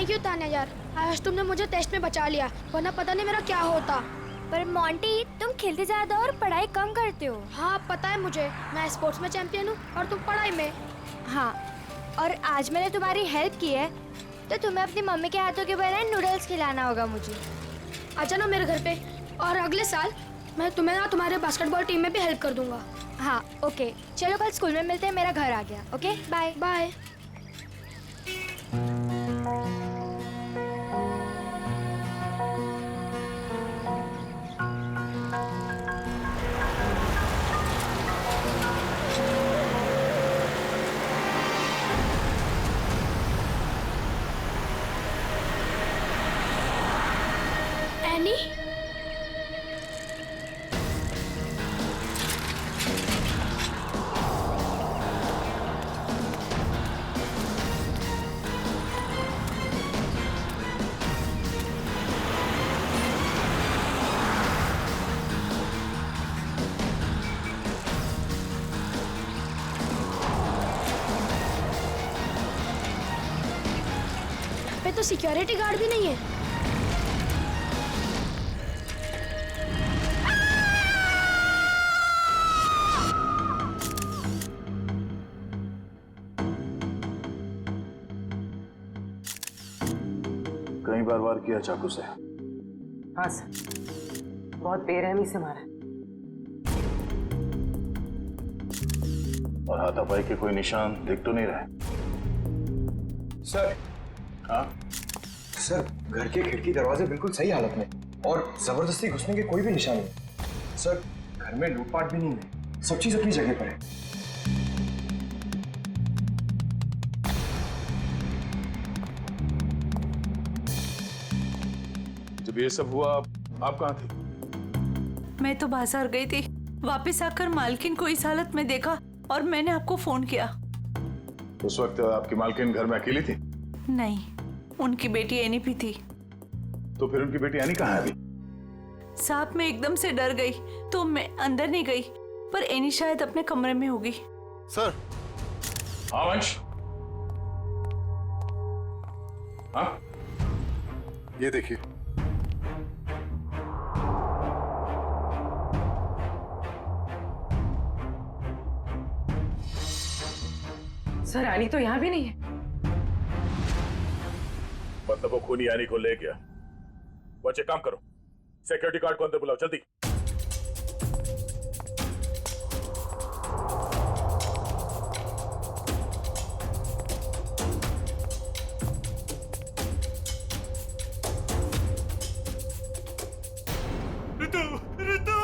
Thank you Tanya यार, आज तुमने मुझे टेस्ट में बचा लिया, वरना पता नहीं मेरा क्या होता। पर मोंटी, तुम खेलते ज्यादा और पढ़ाई कम करते हो। हाँ पता है मुझे, मैं स्पोर्ट्स में चैंपियन हूँ और तुम पढ़ाई में। हाँ, और आज मैंने तुम्हारी हेल्प की है तो तुम्हें अपनी मम्मी के हाथों के बनाए नूडल्स खिलाना होगा मुझे। आ जाना मेरे घर पे, और अगले साल मैं तुम्हें ना तुम्हारे बास्केटबॉल टीम में भी हेल्प कर दूंगा। हाँ ओके, चलो कल स्कूल में मिलते हैं, मेरा घर आ गया। Okay bye bye. एनी, यहाँ पे तो सिक्योरिटी गार्ड भी नहीं है। कई बार वार किया चाकू से। हाँ सर, बहुत बेरहमी से मारा। और हाथापाई के कोई निशान दिख तो नहीं रहे? सर। हाँ सर, घर के खिड़की दरवाजे बिल्कुल सही हालत में और जबरदस्ती घुसने के कोई भी निशान नहीं। सर, घर में लूटपाट भी नहीं है, सब चीज अपनी जगह पर है। जब ये सब हुआ आप कहाँ थे? मैं तो बाजार गई थी, वापस आकर मालकिन को इस हालत में देखा और मैंने आपको फोन किया। उस वक्त आपकी मालकिन घर में अकेली थी? नहीं, उनकी बेटी एनी भी थी। तो फिर उनकी बेटी एनी कहाँ है अभी? साहब मैं एकदम से डर गई तो मैं अंदर नहीं गई, पर एनी शायद अपने कमरे में होगी। सर। हाँ वंश। हाँ ये देखिए। सर, रानी तो यहाँ भी नहीं है। मतलब वो खूनी यानी को ले गया। बच्चे काम करो, सिक्योरिटी गार्ड को अंदर बुलाओ जल्दी। ऋतु, ऋतु,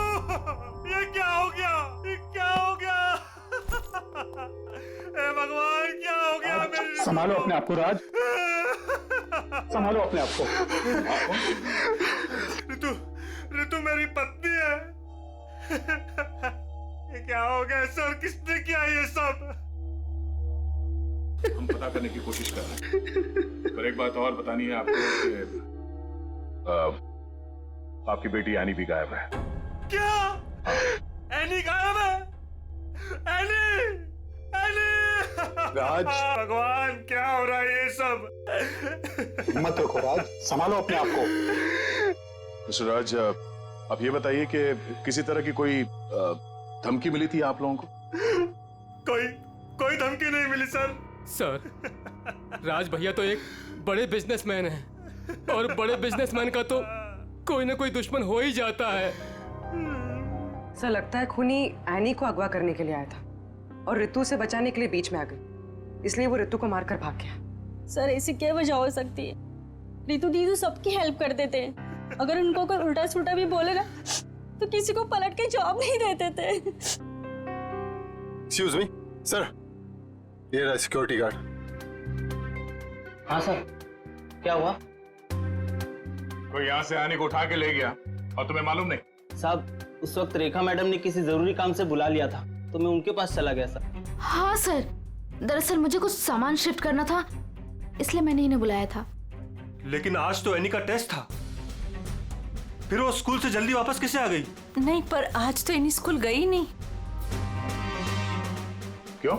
ये क्या हो गया? ये क्या हो गया? हे भगवान, क्या हो गया मेरी ऋतु? संभालो अपने आप को राज, संभालो अपने आप को। ऋतु, ऋतु मेरी पत्नी है। ये क्या हो गया सर? किसने किया ये सब? हम पता करने की कोशिश कर रहे हैं, पर एक बात और बतानी है आपको कि आपकी बेटी एनी भी गायब है। क्या? एनी गायब है? Annie, Annie! राज। भगवान, क्या हो रहा है ये सब? हिम्मत रखो राज, संभालो अपने आप को। मिस्टर राज, अब ये बताइए कि किसी तरह की कोई धमकी मिली थी आप लोगों को? कोई धमकी नहीं मिली सर। सर, राज भैया तो एक बड़े बिजनेसमैन हैं और बड़े बिजनेसमैन का तो कोई ना कोई दुश्मन हो ही जाता है। सर, लगता है खूनी एनी को अगवा करने के लिए आया था और ऋतु से बचाने के लिए बीच में आ गई, इसलिए वो ऋतु को मारकर भाग गया। सर, ऐसी क्या वजह हो सकती है? ऋतु दीदी सबकी हेल्प कर देते हैं, अगर उनको कोई उल्टा सुल्टा भी बोलेगा तो किसी को पलट के जवाब नहीं देते थे। एक्सक्यूज मी सर, ये रहा सिक्योरिटी गार्ड। हाँ सर, क्या हुआ? कोई यहाँ से आने को उठा के ले गया और तुम्हें मालूम नहीं? साहब, उस वक्त रेखा मैडम ने किसी जरूरी काम से बुला लिया था तो मैं उनके पास चला गया सर। हाँ सर, दरअसल मुझे कुछ सामान शिफ्ट करना था, इसलिए मैंने इन्हें बुलाया था। लेकिन आज तो एनी का टेस्ट था, फिर वो स्कूल से जल्दी वापस कैसे आ गई? नहीं, पर आज तो एनी स्कूल गई नहीं। क्यों?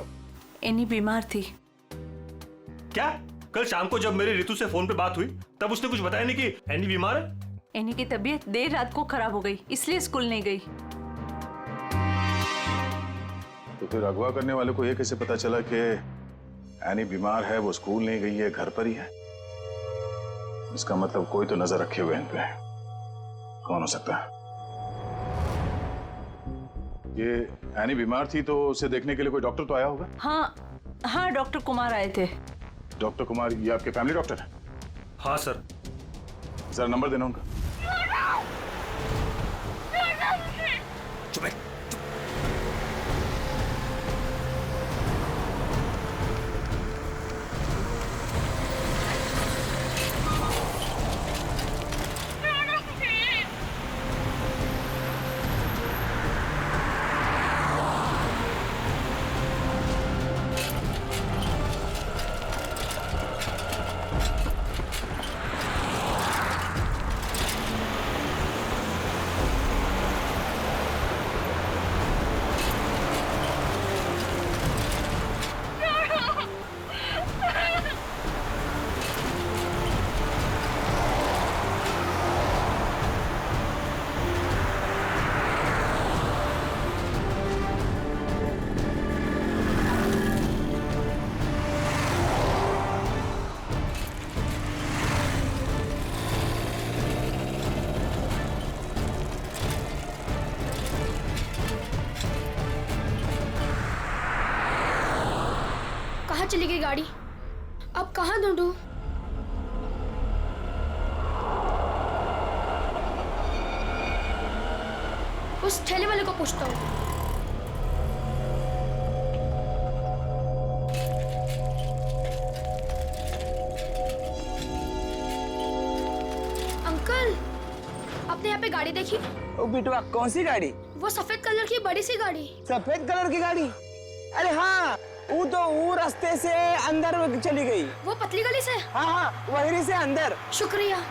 एनी बीमार थी। क्या? कल शाम को जब मेरी ऋतु से फोन पे बात हुई तब उसने कुछ बताया नहीं कि एनी बीमार है। एनी की तबीयत देर रात को खराब हो गई, इसलिए स्कूल नहीं गई। तो फिर अगवा करने वाले को ये कैसे पता चला कि एनी बीमार है, वो स्कूल नहीं गई है, घर पर ही है? इसका मतलब कोई तो नजर रखे हुए इन पे। कौन हो सकता है? ये एनी बीमार थी तो उसे देखने के लिए कोई डॉक्टर तो आया होगा? हाँ, डॉक्टर कुमार आए थे। डॉक्टर कुमार, ये आपके फैमिली डॉक्टर है? हाँ सर। जरा नंबर देना उनका। चुप है। कहाँ चली गई गाड़ी? अब कहाँ ढूंढूं? उस ठेले वाले को पूछता हूँ। अंकल, आपने यहाँ पे गाड़ी देखी? ओ बिटवा, कौन सी गाड़ी? वो सफेद कलर की बड़ी सी गाड़ी। सफेद कलर की गाड़ी? अरे हाँ, वो रास्ते से अंदर चली गई। वो पतली गली से? हाँ, वहीं से अंदर। शुक्रिया।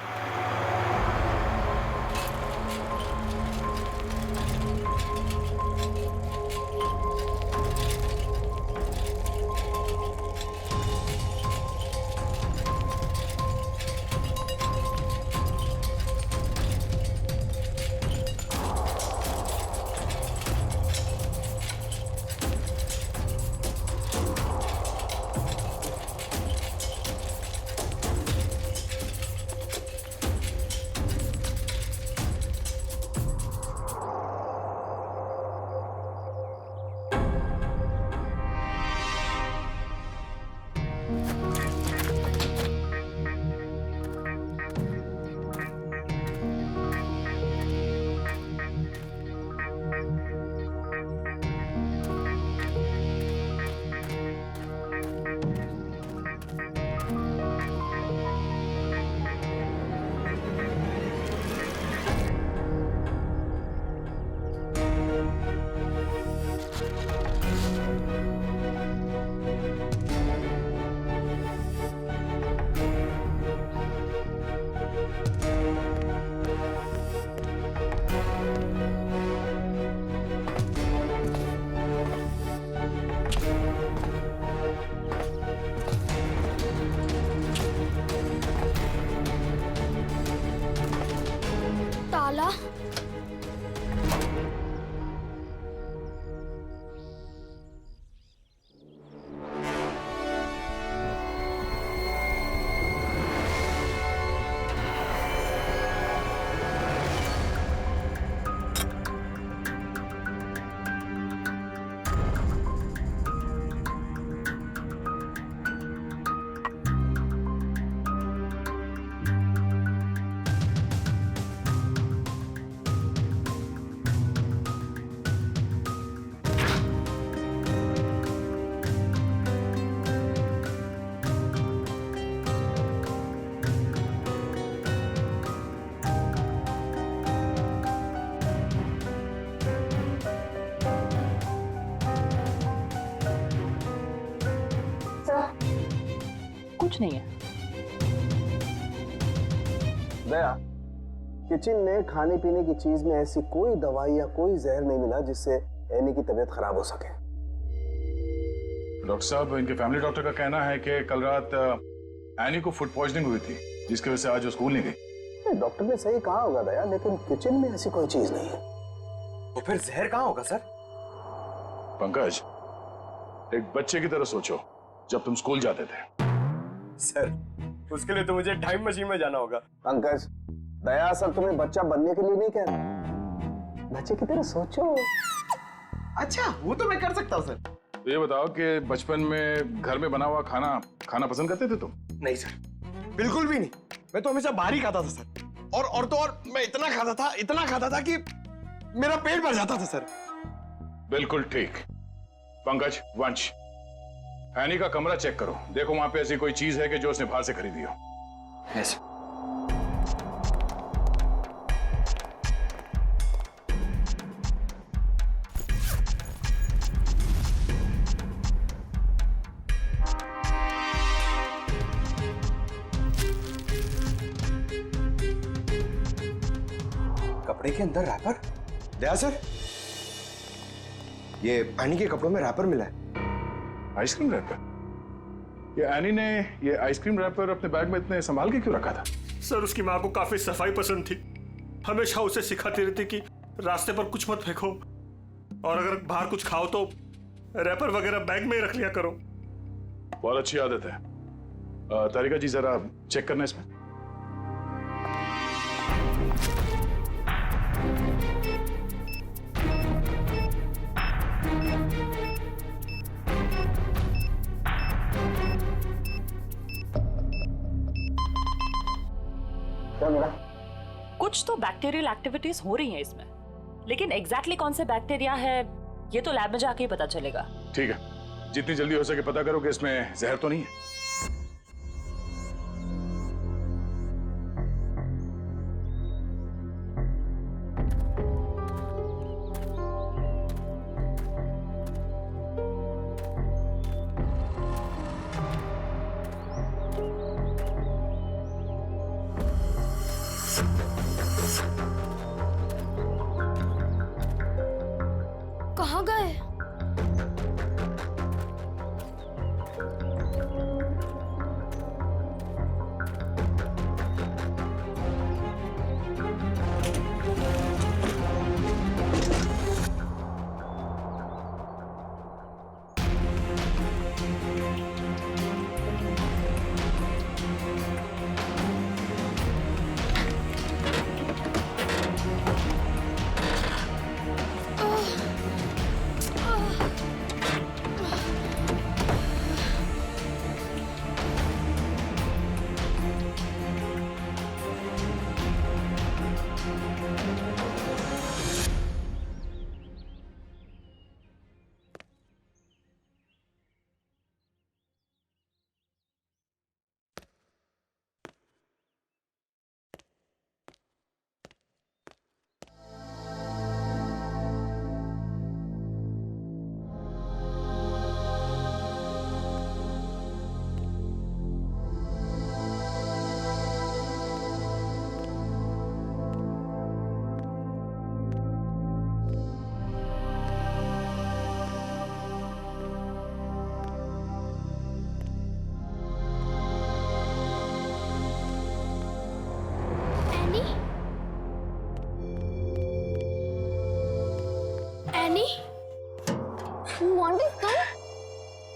ताला। कुछ नहीं है। दया, किचन में खाने पीने की चीज में ऐसी कोई दवाई या कोई जहर नहीं मिला जिससे एनी की तबीयत खराब हो सके। डॉक्टर साहब, इनके फैमिली डॉक्टर का कहना है कि कल रात एनी को फूड पॉइजनिंग हुई थी, जिसकी वजह से आज वो स्कूल नहीं गई। डॉक्टर ने सही कहा होगा दया, लेकिन किचन में ऐसी कोई चीज नहीं है। तो फिर जहर कहाँ होगा सर? पंकज, एक बच्चे की तरह सोचो, जब तुम स्कूल जाते थे। सर उसके लिए तो मुझे टाइम मशीन में जाना होगा। पंकज, दया सर तुम्हें बच्चा बनने के लिए नहीं कह रहे, बच्चे की तरह सोचो। अच्छा, वो तो मैं कर सकता हूँ सर। तो ये बताओ कि बचपन में घर में बना हुआ खाना खाना पसंद करते थे तुम? नहीं सर, बिल्कुल भी नहीं। मैं तो हमेशा बाहर ही खाता था सर। और तो और मैं इतना खाता था कि मेरा पेट भर जाता था सर। बिल्कुल ठीक। पंकज, वंश, एनी का कमरा चेक करो, देखो वहां पे ऐसी कोई चीज है कि जो उसने बाहर से खरीदी हो। यस। कपड़े के अंदर रैपर? दया सर, ये एनी के कपड़ों में रैपर मिला है। Ice cream wrapper? ये एनी ने ये आइसक्रीम रैपर अपने बैग में इतने संभाल के क्यों रखा था? सर उसकी माँ को काफी सफाई पसंद थी, हमेशा उसे सिखाती रहती कि रास्ते पर कुछ मत फेंको, और अगर बाहर कुछ खाओ तो रैपर वगैरह बैग में ही रख लिया करो। बहुत अच्छी आदत है। तारिका जी, जरा चेक करना इसमें। क्या मिला? कुछ तो बैक्टीरियल एक्टिविटीज हो रही हैं इसमें, लेकिन एग्जैक्टली कौन से बैक्टीरिया है ये तो लैब में जाके ही पता चलेगा। ठीक है, जितनी जल्दी हो सके पता करो कि इसमें जहर तो नहीं है। कहाँ गए? एनी? मॉन्टी,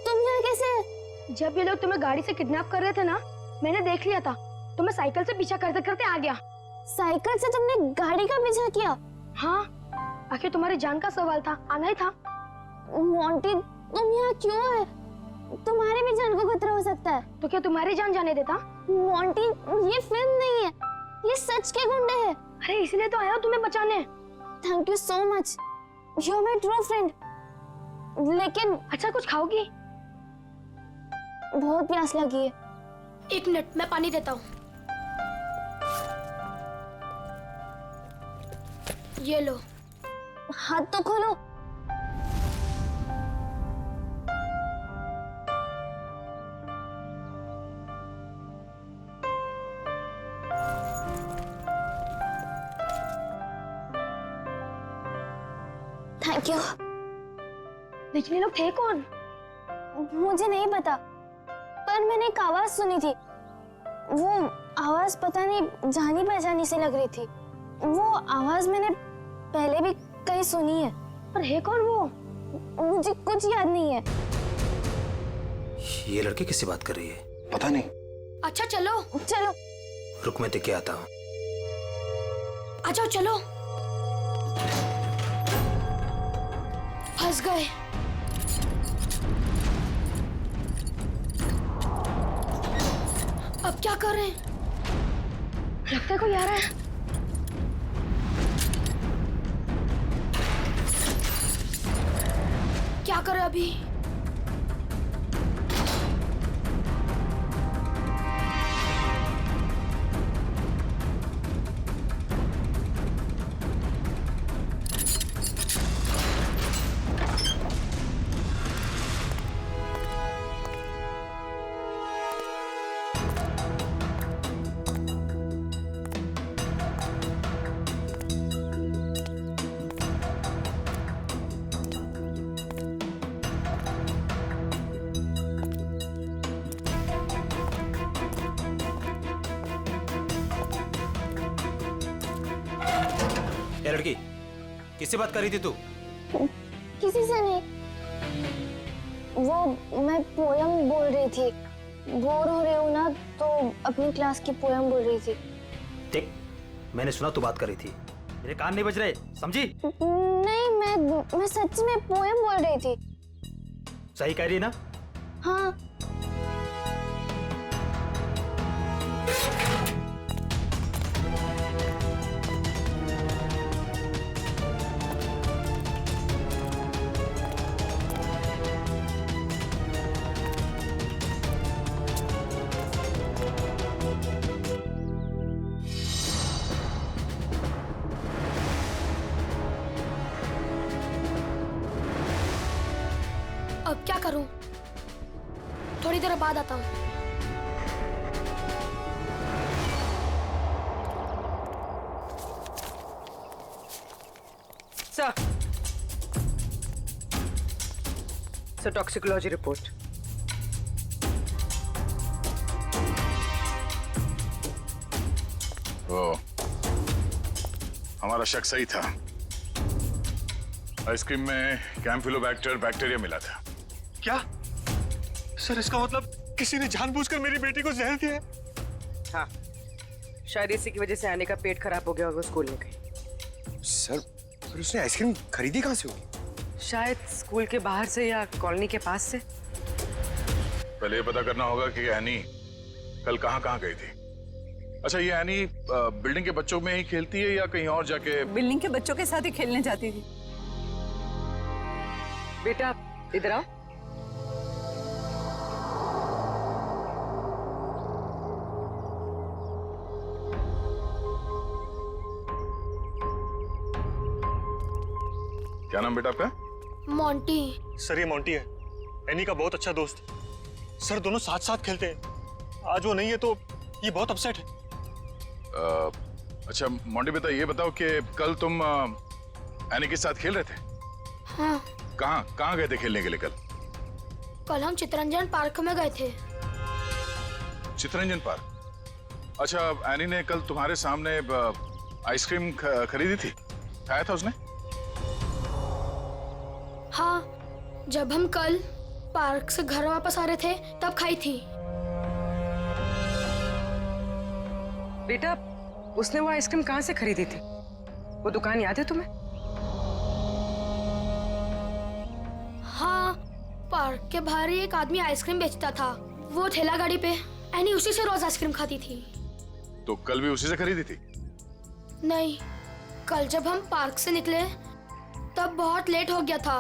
तुम यहाँ कैसे? जब ये लोग तुम्हें गाड़ी से किडनैप कर रहे थे ना, मैंने देख लिया था। तुम्हें साइकिल से पीछा करते करते आ गया। साइकिल से तुमने गाड़ी का पीछा किया? हाँ, आखिर तुम्हारी जान का सवाल था, आना ही था। मॉन्टी, तुम यहाँ क्यों है? तुम्हारी भी जान को खतरा हो सकता है। तो क्या तुम्हारी जान जाने देता? मॉन्टी, ये फिल्म नहीं है, ये सच के गुंडे हैं। अरे इसलिए तो आया हूँ तुम्हें बचाने। Thank you so much, you are my true friend. लेकिन अच्छा, कुछ खाओगी? बहुत प्यास लगी है। एक मिनट, मैं पानी देता हूँ। ये लो। हाथ तो खोलो। Thank you. लेकिन ये लोग थे कौन? मुझे नहीं पता, पर मैंने एक आवाज सुनी थी वो आवाज पता नहीं जानी पहचानी सी लग रही थी। वो आवाज मैंने पहले भी कहीं सुनी है, पर है कौन वो मुझे कुछ याद नहीं है। ये लड़की किससे बात कर रही है? पता नहीं। अच्छा चलो चलो। रुक मैं देख के आता हूँ। आ जाओ चलो। फंस गए। अब क्या कर रहे हैं? लगता है कोई आ रहा है। क्या करें अभी? ये लड़की किससे बात कर रही थी तू? किसी से नहीं। वो मैं पोयम बोल रही थी। बोर हो रही हूँ ना तो अपनी क्लास की पोयम बोल रही थी। देख मैंने सुना तू बात कर रही थी, मेरे कान नहीं बज रहे, समझी? नहीं मैं सच में पोयम बोल रही थी। सही कह रही है ना? हाँ। अब क्या करूं? थोड़ी देर बाद आता हूं। Sir toxicology report. ओ, हमारा शक सही था। आइसक्रीम में कैम्फिलोबैक्टर बैक्टीरिया मिला था। क्या सर, इसका मतलब किसी ने जानबूझकर मेरी बेटी को जहर दिया है? हाँ, शायद इसी की वजह से आने का पेट खराब हो गया और वो स्कूल में गई। सर फिर उसने आइसक्रीम खरीदी कहाँ से होगी? शायद स्कूल के बाहर से या कॉलोनी के पास से। पहले ये पता करना होगा कि एनी कल कहाँ गई थी। अच्छा, ये एनी बिल्डिंग के बच्चों में ही खेलती है या कहीं और जाके? बिल्डिंग के बच्चों के साथ ही खेलने जाती थी। बेटा इधर आओ। क्या नाम बेटा आपका? मोंटी। सर ये मोंटी है, एनी का बहुत अच्छा दोस्त। सर दोनों साथ साथ खेलते हैं। आज वो नहीं है तो ये बहुत अपसेट है। अच्छा मोंटी बेटा, ये बताओ कि कल तुम एनी के साथ खेल रहे थे? हाँ। कहाँ गए थे खेलने के लिए कल? कल हम चितरंजन पार्क में गए थे। चितरंजन पार्क? अच्छा, एनी ने कल तुम्हारे सामने आइसक्रीम खरीदी थी, खाया था उसने? हाँ, जब हम कल पार्क से घर वापस आ रहे थे तब खाई थी। बेटा उसने वो आइसक्रीम कहाँ से खरीदी थी? वो दुकान याद है तुम्हें? हाँ, पार्क के बाहर ही एक आदमी आइसक्रीम बेचता था। वो ठेला गाड़ी पे एनी उसी से रोज आइसक्रीम खाती थी। तो कल भी उसी से खरीदी थी? नहीं, कल जब हम पार्क से निकले तब बहुत लेट हो गया था।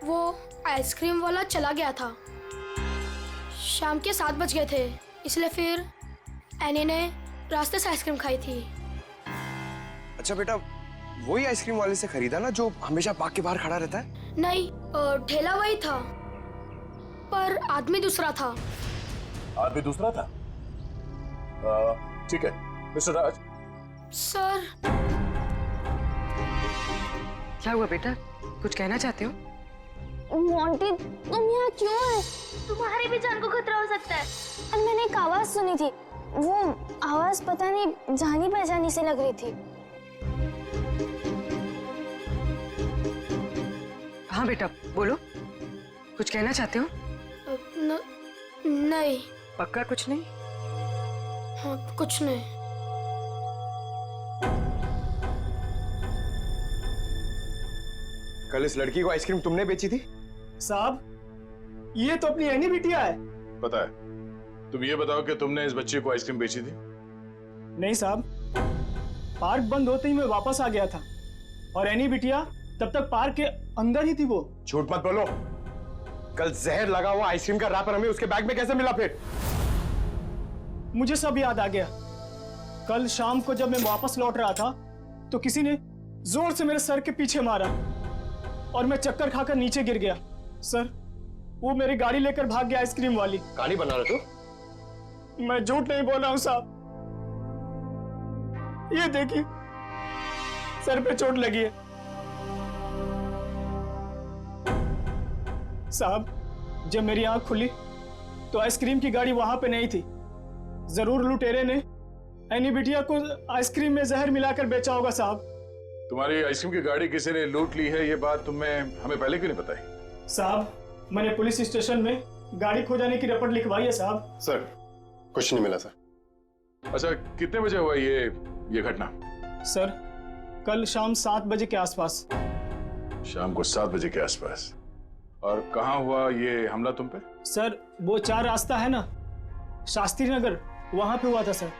वो आइसक्रीम वाला चला गया था। शाम के 7 बज गए थे, इसलिए फिर एनी ने रास्ते से आइसक्रीम खाई थी। अच्छा बेटा, वही आइसक्रीम वाले से खरीदा ना जो हमेशा पार्क के बाहर खड़ा रहता है? नहीं, ठेला वही था पर आदमी दूसरा था। आदमी दूसरा था? ठीक है मिस्टर राज। सर। क्या हुआ बेटा, कुछ कहना चाहते हो? मोंटी तुम यहाँ क्यों है? तुम्हारी भी जान को खतरा हो सकता है। और मैंने एक आवाज सुनी थी, वो आवाज पता नहीं जानी पहचानी सी लग रही थी। हाँ बेटा बोलो, कुछ कहना चाहते हो? नहीं। पक्का कुछ नहीं? हाँ, कुछ नहीं। कल इस लड़की को आइसक्रीम तुमने बेची थी? साहब, ये तो अपनी एनी बिटिया है। पता है। तुम ये बताओ कि तुमने इस बच्चे को आइसक्रीम बेची थी? नहीं साहब, पार्क बंद होते ही मैं वापस आ गया था और एनी बिटिया तब तक पार्क के अंदर ही थी। वो झूठ मत बोलो। कल जहर लगा हुआ आइसक्रीम का रैपर हमें उसके बैग में कैसे मिला फिर? मुझे सब याद आ गया। कल शाम को जब मैं वापस लौट रहा था तो किसी ने जोर से मेरे सर के पीछे मारा और मैं चक्कर खाकर नीचे गिर गया। सर, वो मेरी गाड़ी लेकर भाग गया आइसक्रीम वाली। कहानी बना रहे तू? मैं झूठ नहीं बोल रहा हूं साहब। ये देखिए, सर पे चोट लगी है। साहब, जब मेरी आंख खुली तो आइसक्रीम की गाड़ी वहां पे नहीं थी। जरूर लुटेरे ने एनी बिटिया को आइसक्रीम में जहर मिलाकर बेचा होगा साहब। तुम्हारी आइसक्रीम की गाड़ी किसी ने लूट ली है, ये बात तुम्हें हमें पहले क्यों नहीं बताई? साहब, मैंने पुलिस स्टेशन में गाड़ी खो जाने की रिपोर्ट लिखवाई है साहब। सर, कुछ नहीं मिला सर। अच्छा, कितने बजे हुआ ये घटना? सर, कल शाम 7 बजे के आसपास। शाम को 7 बजे के आसपास। और कहाँ हुआ ये हमला तुम पे? सर, वो 4 रास्ता है ना, शास्त्री नगर, वहां पे हुआ था सर।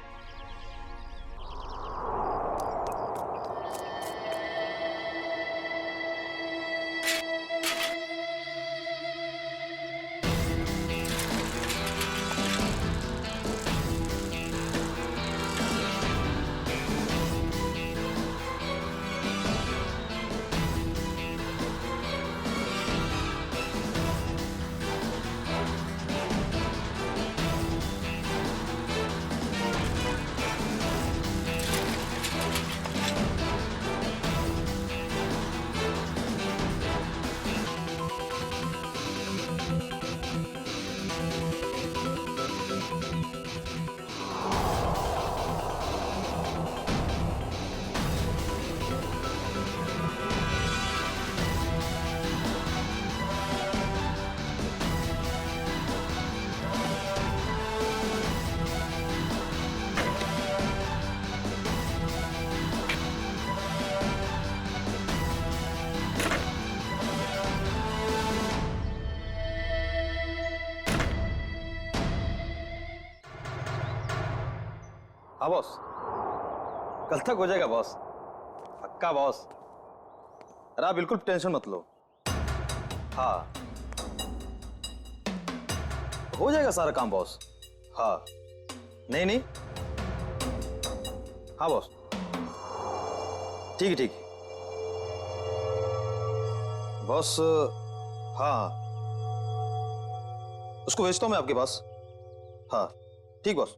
हाँ बॉस, कल तक हो जाएगा बॉस, पक्का बॉस। अरे आप बिल्कुल टेंशन मत लो। हाँ, हो जाएगा सारा काम बॉस। हाँ, नहीं नहीं, हाँ बॉस, ठीक है ठीक है बॉस। हाँ, उसको भेजता हूँ मैं आपके पास। हाँ ठीक बॉस।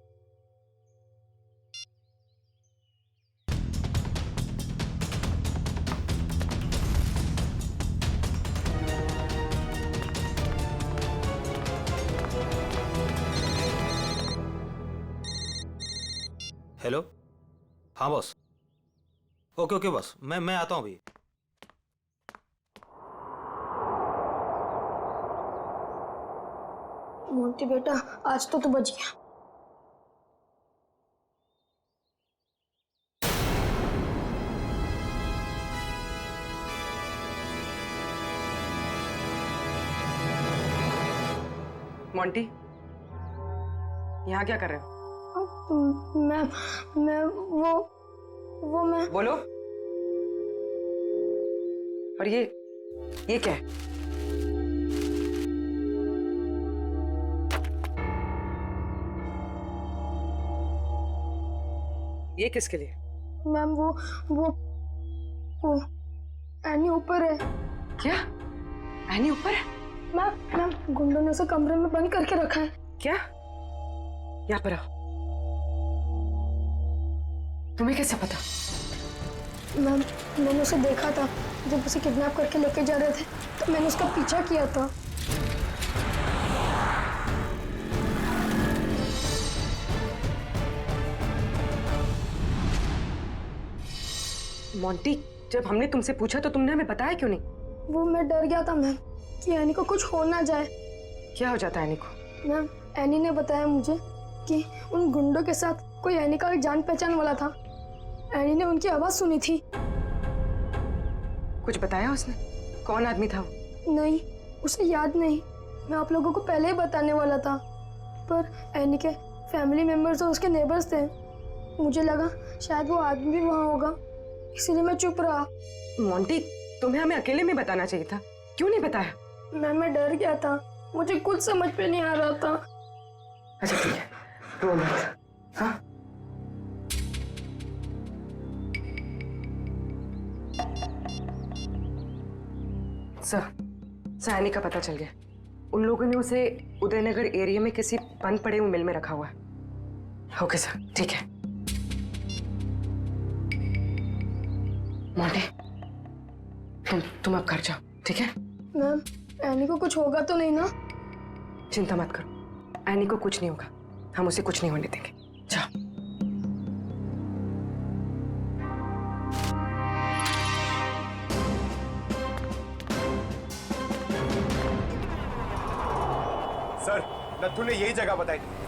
हेलो, हाँ बॉस। ओके ओके बॉस, मैं आता हूँ अभी। मोंटी बेटा, आज तो तू बच गया। मोंटी, यहाँ क्या कर रहे हो? मैं वो मैं बोलो। और ये क्या है? ये किसके लिए? मैम, वो एनी ऊपर है। क्या? एनी ऊपर है? मैम, गुंडों ने उसे कमरे में बंद करके रखा है। क्या? यहाँ पर आओ। तुम्हें कैसे पता? मैम, मैंने उसे देखा था जब उसे किडनैप करके लेके जा रहे थे, तो मैंने उसका पीछा किया था। मोंटी, जब हमने तुमसे पूछा तो तुमने हमें बताया क्यों नहीं? वो मैं डर गया था मैम कि एनी को कुछ हो ना जाए। क्या हो जाता है एनी को? मैम एनी ने बताया मुझे कि उन गुंडों के साथ कोई एनी का जान पहचान वाला था। एनी ने उनकी आवाज सुनी थी। कुछ बताया उसने? कौन आदमी था वो? नहीं, उसे याद नहीं। मैं आप लोगों को पहले ही बताने वाला था, पर एनी के फैमिली मेंबर्स और उसके नेबर्स थे। मुझे लगा शायद वो आदमी भी वहाँ होगा, इसीलिए मैं चुप रहा। मोंटी, तुम्हें हमें अकेले में बताना चाहिए था, क्यों नहीं बताया? मैं डर गया था, मुझे कुछ समझ पे नहीं आ रहा था। अच्छा ठीक है, रो मत। हाँ? सर, एनी का पता चल गया। उन लोगों ने उसे उदयनगर एरिया में किसी बंद पड़े हुए मिल में रखा हुआ है। ओके सर, ठीक है। मोंटी, तुम अब घर जाओ, ठीक है? मैम, एनी को कुछ होगा तो नहीं ना? चिंता मत करो, एनी को कुछ नहीं होगा। हम उसे कुछ नहीं होने देंगे। जाओ। सर, नथु ने यही जगह बताई थी।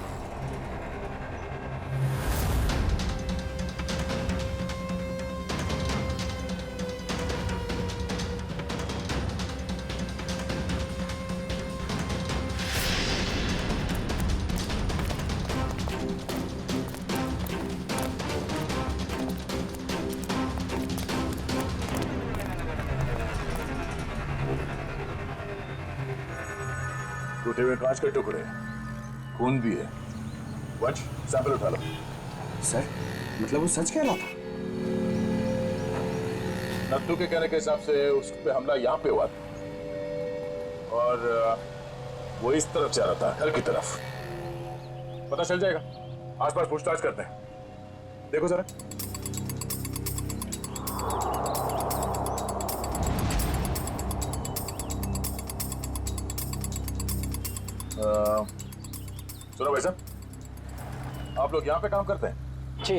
टूटे हुए कांच के टुकड़े, खून भी है। वंश, सैंपल उठा लो। सर, मतलब वो सच कह रहा था? नत्थू के कहने के हिसाब से उस पे हमला यहाँ पे हुआ था और वो इस तरफ जा रहा था, घर की तरफ। पता चल जाएगा, आसपास पूछताछ करते हैं। देखो जरा। सुनो भाई साहब, आप लोग यहाँ पे काम करते हैं? जी।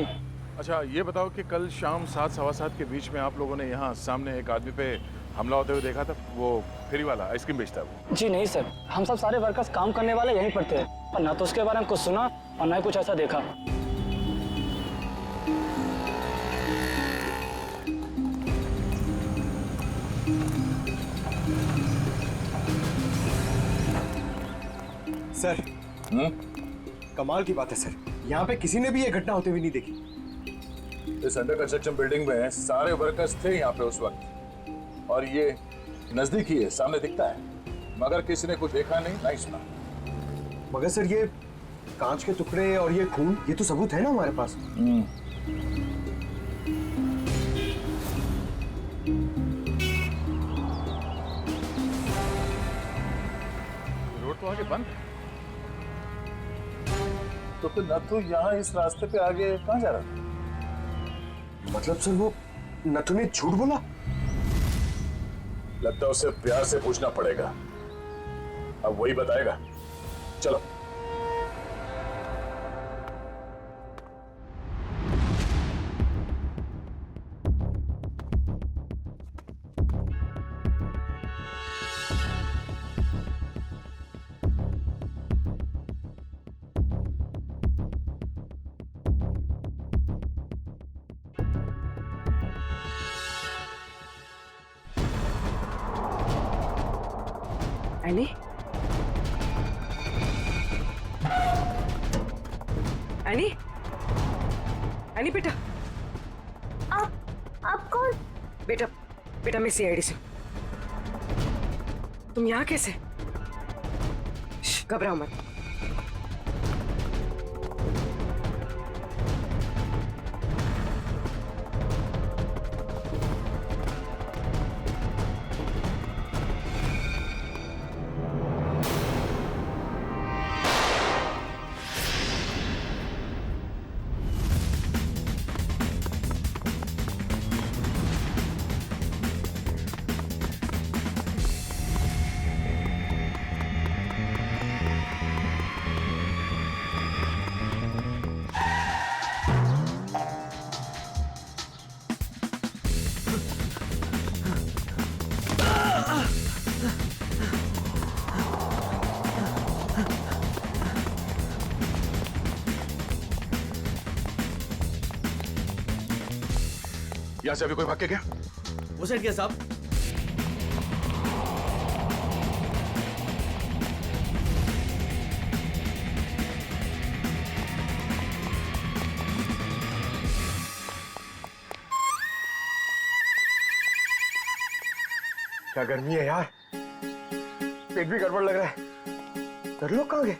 अच्छा, ये बताओ कि कल शाम 7 सवा 7 के बीच में आप लोगों ने यहाँ सामने एक आदमी पे हमला होते हुए देखा था? वो फेरी वाला, आइसक्रीम बेचता है वो। जी नहीं सर, हम सब सारे वर्कर्स काम करने वाले यहीं पर थे, और ना तो उसके बारे में कुछ सुना और ना ही कुछ ऐसा देखा। सर, कमाल की बात है सर, यहाँ पे किसी ने भी ये घटना होते हुए नहीं देखी। इस अंडर कंस्ट्रक्शन बिल्डिंग में सारे वर्कर्स थे यहाँ पे उस वक्त, और ये नजदीक ही है, सामने दिखता है, मगर किसी ने कुछ देखा नहीं, नहीं सुना। मगर सर, ये कांच के टुकड़े और ये खून, ये तो सबूत है ना हमारे पास। रोड तो आगे बंद है, तो फिर नथु यहाँ इस रास्ते पे आगे कहाँ जा रहा था? मतलब सर, वो नथु ने झूठ बोला? लगता है उसे प्यार से पूछना पड़ेगा, अब वही बताएगा। चलो। एनी? एनी? एनी बेटा? आप कौन? बेटा मैं सीआईडी से। तुम यहाँ कैसे? घबराओ मत। यहाँ से अभी कोई भाग के गया? वो साइड क्या साहब? क्या गर्मी है यार, पेट भी गड़बड़ लग रहा है। कर लोग कहाँ गए?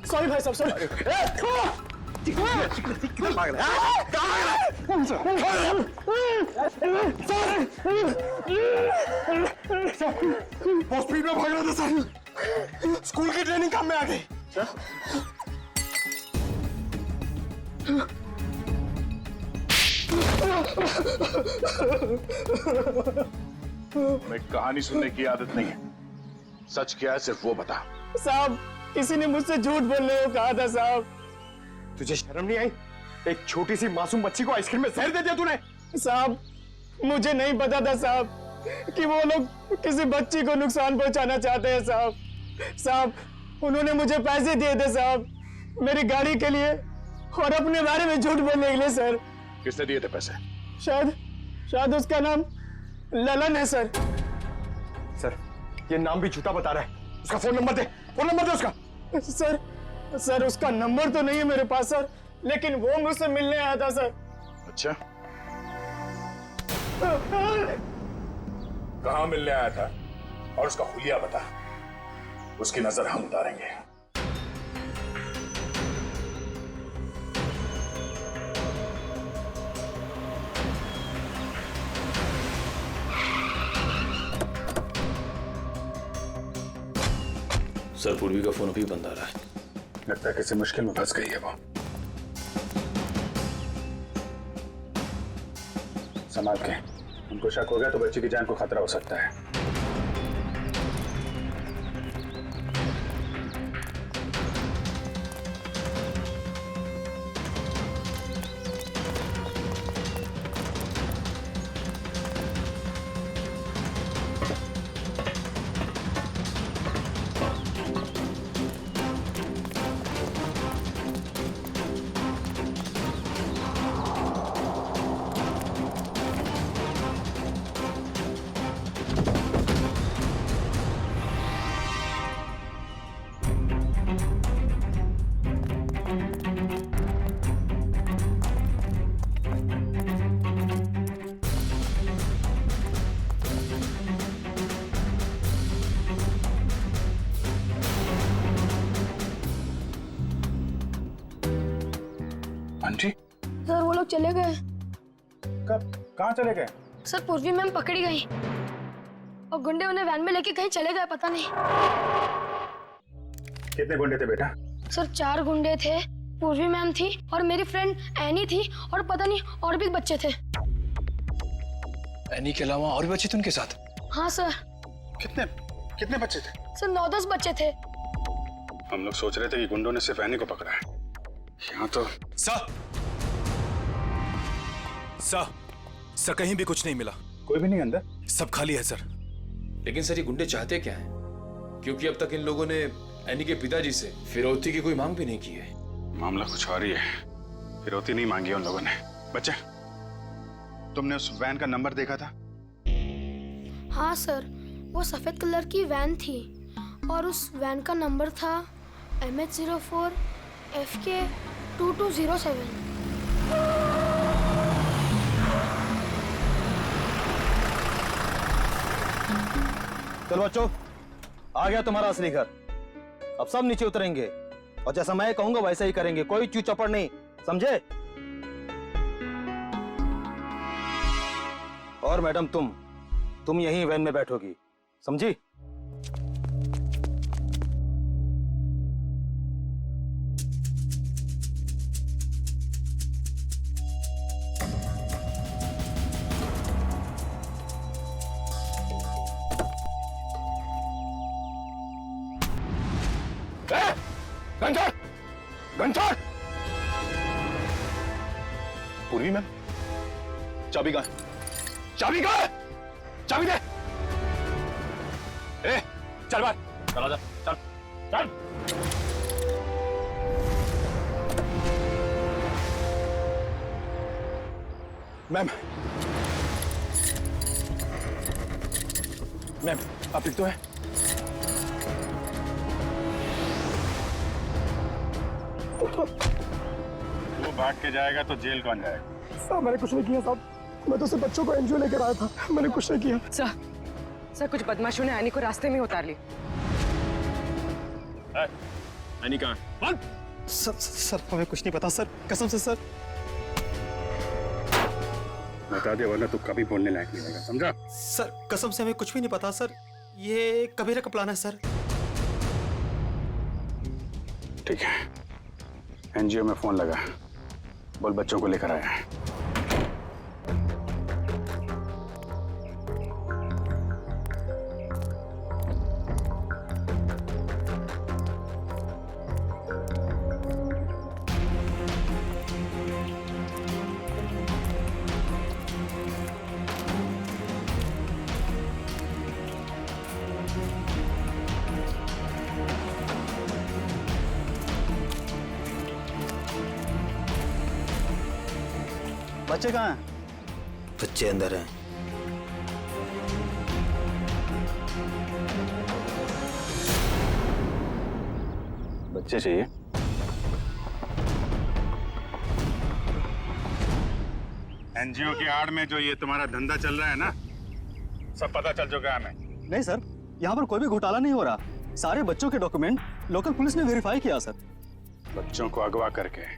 सॉरी भाई साहब, सॉरी। बहुत स्पीड में भाग रहा था सर, स्कूल की ट्रेनिंग काम में आ गई। मैं कहानी सुनने की आदत नहीं है, सच क्या है सिर्फ वो बता। साहब, किसी ने मुझसे झूठ बोलने को कहा था साहब। तुझे शर्म नहीं आई? एक छोटी सी मासूम बच्ची को आइसक्रीम में जहर दे दिया तूने। साहब, मुझे नहीं पता था साहब कि वो लोग किसी बच्ची को नुकसान पहुंचाना चाहते हैं साहब। साहब, उन्होंने मुझे पैसे दिए थे साहब, मेरी गाड़ी के लिए और अपने बारे में झूठ बोलने के लिए सर। किसने दिए थे पैसे? शायद उसका नाम ललन है सर। सर, ये नाम भी झूठा बता रहा है। उसका फोन नंबर दे, फोन नंबर दे उसका। सर उसका नंबर तो नहीं है मेरे पास सर, लेकिन वो मुझसे मिलने आया था सर। अच्छा, कहाँ मिलने आया था और उसका हुलिया बता, उसकी नजर हम उतारेंगे। सर, पूर्वी का फोन अभी बंद आ रहा है। लगता है किसी मुश्किल में फंस गई है वो। संभाल के, हमको शक हो गया तो बच्ची की जान को खतरा हो सकता है। आंटी, सर वो लोग चले गए। कब? कहाँ चले गए? सर पूर्वी मैम पकड़ी गई और गुंडे उन्हें वैन में लेके कहीं चले गए, पता नहीं। कितने गुंडे थे बेटा? सर 4 गुंडे थे, पूर्वी मैम थी और मेरी फ्रेंड एनी थी और पता नहीं और भी बच्चे थे। एनी के अलावा और भी बच्चे थे उनके साथ? हाँ सर। कितने बच्चे थे? सर 9-10 बच्चे थे। हम लोग सोच रहे थे कि गुंडों ने सिर्फ एनी को पकड़ा है, यहाँ तो। सर कहीं भी कुछ नहीं मिला। कोई भी नहीं अंदर? सब खाली है सर। लेकिन सर, ये गुंडे चाहते क्या हैं? क्योंकि अब तक इन लोगों ने एनी के पिताजी से फिरौती की कोई मांग भी नहीं की है। मामला कुछ और ही है, फिरौती नहीं मांगी उन लोगों ने। बच्चे, तुमने उस वैन का नंबर देखा था? हाँ सर, वो सफेद कलर की वैन थी और उस वैन का नंबर था MH04 FK 2207। चलो बच्चों, आ गया तुम्हारा असली घर। अब सब नीचे उतरेंगे और जैसा मैं कहूंगा वैसा ही करेंगे, कोई चू चपड़ नहीं, समझे? और मैडम, तुम यहीं वैन में बैठोगी, समझी? घंटा! पूर्वी मैम, चाबी कहाँ? चाबी कहाँ है? चाबी दे! ए, चल बाहर, चला जा, चल, चल। मैम मैम आप ठीक तो है? तू भाग के जाएगा तो जेल कौन जाएगा? साहब मैंने कुछ नहीं किया साहब, मैं तो सिर्फ बच्चों को एनजीओ लेकर आया था, मैंने कुछ नहीं किया। सर कुछ बदमाशों ने एनी को रास्ते में उतार ली। एनी कहाँ? सर हमें कुछ नहीं पता सर, कसम से सर। बता दे वरना तू कभी बोलने लायक नहीं रहेगा, समझा? सर कसम से हमें कुछ भी नहीं पता सर, ये कबीरा का प्लान है सर। ठीक है, एनजीओ में फोन लगा, बोल बच्चों को लेकर आया है। बच्चे कहाँ हैं? बच्चे अंदर हैं। बच्चे चाहिए? एनजीओ की आड़ में जो ये तुम्हारा धंधा चल रहा है ना, सब पता चल चुका है हमें। नहीं सर, यहाँ पर कोई भी घोटाला नहीं हो रहा, सारे बच्चों के डॉक्यूमेंट लोकल पुलिस ने वेरीफाई किया सर। बच्चों को अगवा करके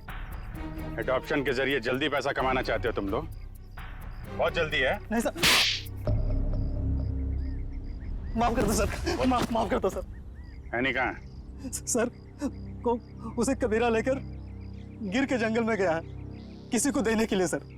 एडॉप्शन के जरिए जल्दी पैसा कमाना चाहते हो तुम लोग? बहुत जल्दी है। नहीं सर, माफ कर दो सर, माफ कर दो सर। एनी कहाँ है? सर को उसे कबीरा लेकर गिर के जंगल में गया है किसी को देने के लिए सर।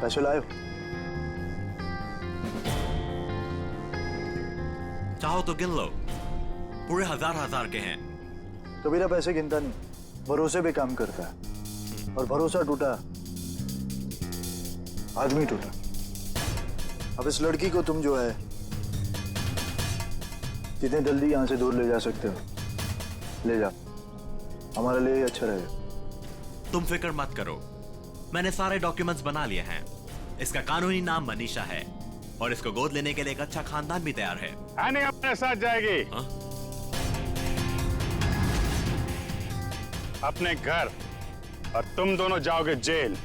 पैसे लाए? चाहो तो गिन लो, पूरे हजार के हैं। कबीरा पैसे गिनता नहीं, भरोसे पे काम करता है, और भरोसा टूटा आदमी टूटा। अब इस लड़की को तुम जो है जितने जल्दी यहाँ से दूर ले जा सकते हो ले जा, हमारे लिए अच्छा रहेगा। तुम फिक्र मत करो, मैंने सारे डॉक्यूमेंट्स बना लिए हैं। इसका कानूनी नाम मनीषा है और इसको गोद लेने के लिए एक अच्छा खानदान भी तैयार है। आने अपने साथ जाएगी। अपने घर, और तुम दोनों जाओगे जेल।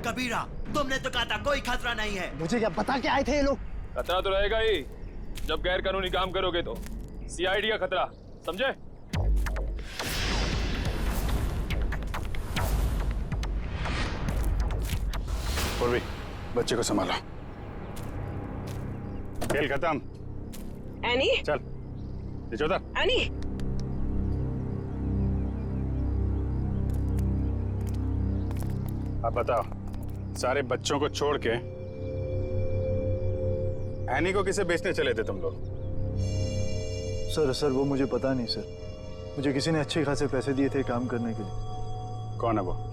कबीरा, तुमने तो कहा था कोई खतरा नहीं है। मुझे क्या पता क्या आए थे ये लोग? खतरा तो रहेगा ही जब गैर कानूनी काम करोगे तो। सीआईडी का खतरा, समझे? पूर्वी, बच्चे को संभालो। खेल खत्म। एनी, चल नीचे उतर। एनी, अब बताओ, सारे बच्चों को छोड़ के एनी को किसे बेचने चले थे तुम लोग? सर वो मुझे पता नहीं सर, मुझे किसी ने अच्छे खासे पैसे दिए थे काम करने के लिए। कौन है वो?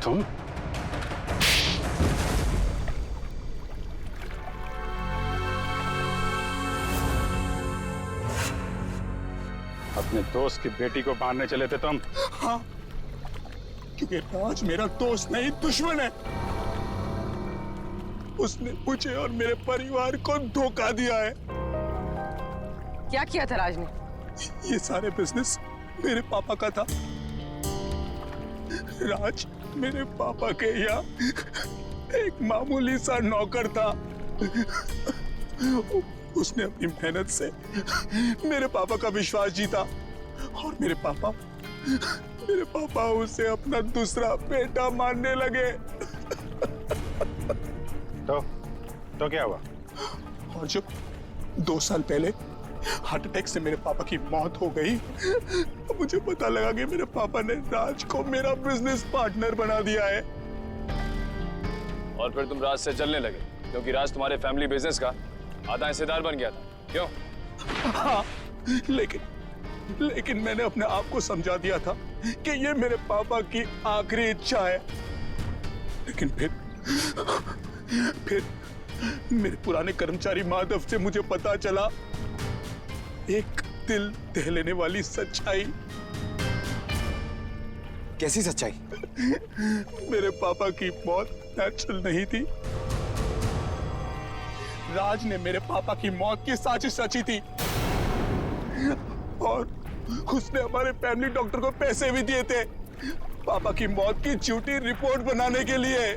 तुम? अपने दोस्त की बेटी को मारने चले थे तुम? हाँ, क्योंकि राज मेरा दोस्त नहीं दुश्मन है। उसने मुझे और मेरे परिवार को धोखा दिया है। क्या किया था राज ने? ये सारे बिजनेस मेरे पापा का था। राज मेरे पापा के यहाँ एक मामूली सा नौकर था। उसने अपनी मेहनत से मेरे पापा का विश्वास जीता और मेरे पापा उसे अपना दूसरा बेटा मानने लगे। तो क्या हुआ? और जब 2 साल पहले हार्ट अटैक से मेरे पापा की मौत हो गई, तो मुझे पता लगा कि मेरे पापा ने राज को मेरा बिजनेस पार्टनर बना दिया है। और फिर तुम राज से चलने लगे क्योंकि राज तुम्हारे फैमिली बिजनेस का आधा हिस्सेदार बन गया था, क्यों? हाँ, लेकिन मैंने अपने आप को समझा दिया था कि ये मेरे पापा की आखिरी इच्छा है। लेकिन फिर मेरे पुराने कर्मचारी माधव से मुझे पता चला एक दिल दहलाने वाली सच्चाई। कैसी सच्चाई? मेरे पापा की मौत नेचुरल नहीं थी। राज ने मेरे पापा की मौत की साजिश रची थी और उसने हमारे फैमिली डॉक्टर को पैसे भी दिए थे पापा की मौत की झूठी रिपोर्ट बनाने के लिए।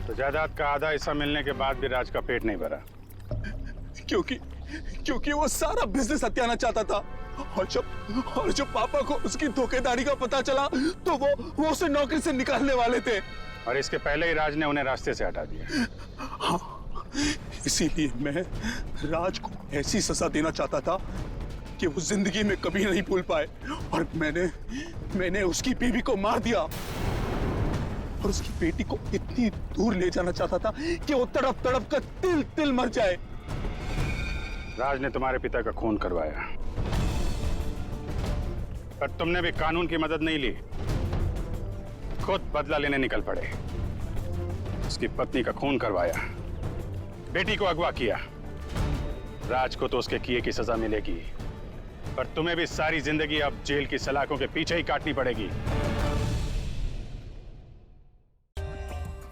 तो जायदाद का आधा हिस्सा मिलने के बाद भी राज का पेट नहीं भरा? क्योंकि वो सारा बिजनेस हत्याना चाहता था और जब पापा को उसकी धोखेधारी का पता चला तो वो उसे नौकरी से निकालने वाले थे। और इसके पहले ही राज ने उन्हें रास्ते से हटा दिया। हाँ, इसीलिए मैं राज को ऐसी सजा देना चाहता था कि वो जिंदगी में कभी नहीं भूल पाए। और मैंने उसकी बीवी को मार दिया और उसकी बेटी को इतनी दूर ले जाना चाहता था कि वो तड़प तड़प कर तिल तिल मर जाए। राज ने तुम्हारे पिता का खून करवाया, पर तुमने भी कानून की मदद नहीं ली, खुद बदला लेने निकल पड़े। उसकी पत्नी का खून करवाया, बेटी को अगवा किया। राज को तो उसके किए की सजा मिलेगी, पर तुम्हें भी सारी जिंदगी अब जेल की सलाखों के पीछे ही काटनी पड़ेगी।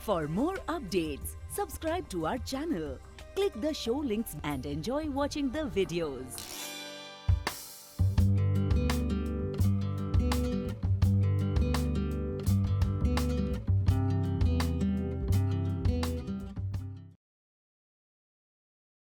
For more updates, subscribe to our channel, click the show links and enjoy watching the videos.